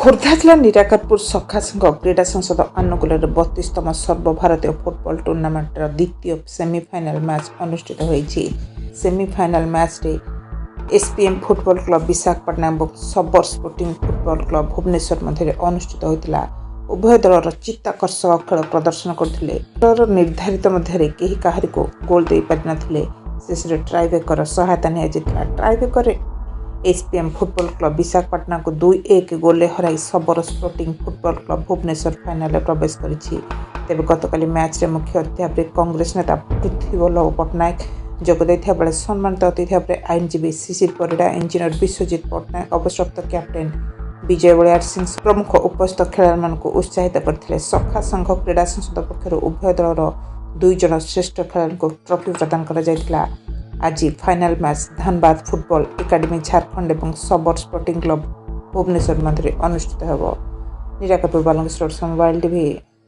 ଖୋର୍ଦ୍ଧା ଜିଲ୍ଲା ନିରାକାରପୁର ସଖା ସଂଘ କ୍ରୀଡ଼ା ସଂସଦ ଆନୁକୂଲ୍ୟରେ 32ତମ ସର୍ବଭାରତୀୟ ଫୁଟବଲ ଟୁର୍ଣ୍ଣାମେଣ୍ଟର ଦ୍ୱିତୀୟ ସେମିଫାଇନାଲ ମ୍ୟାଚ୍ ଅନୁଷ୍ଠିତ ହୋଇଛି। ସେମିଫାଇନାଲ ମ୍ୟାଚ୍ରେ ଏସ୍ପିଏମ୍ ଫୁଟବଲ କ୍ଲବ ବିଶାଖାପାଟଣା ଏବଂ Sabar sporting football club Bhubaneswar ମଧ୍ୟରେ ଅନୁଷ୍ଠିତ ହୋଇଥିଲା। ଉଭୟ ଦଳର ଚିତ୍ତାକର୍ଷକ ଖେଳ ପ୍ରଦର୍ଶନ କରୁଥିଲେ। ଖେଳର ନିର୍ଦ୍ଧାରିତ ମଧ୍ୟରେ କେହି କାହାରିକୁ ଗୋଲ୍ ଦେଇପାରିନଥିଲେ। ଶେଷରେ ଟ୍ରାଇବ୍ରେକର ସହାୟତା ନିଆଯାଇଥିଲା। ଟ୍ରାଇବ୍ରେକରେ एसपीएम फुटबल क्लब विशाखापाटना को 2-1 गोले हराई सबर sporting football club Bhubaneswar final प्रवेश करिछि। तेबे गतकाली मैच रे मुख्य अतिथि भाव कांग्रेस नेता पृथ्वीवल्लभ पट्टनायक जोग दैथिबा बेले सम्मानित अतिथि भाव आईनजीवी शिशिर परिडा, इंजीनियर विश्वजित पट्टनायक, अवसरप्त कैप्टेन विजय बलियार सिंह प्रमुख उपस्थित खेलाड़ी को उत्साहित करथिले। सखा संघ क्रीड़ा संसद पक्षर उभय दलर 2 जन श्रेष्ठ खेलाड़ी को ट्रॉफी प्रदान करा जायतिला। आज final match Dhanbad football academy Jharkhand और सबर स्पोर्टिंग क्लब भुवनेश्वर मध्य अनुष्ठित होब। निराकरपुर बालंगेश्वर मोबाइल टीवी।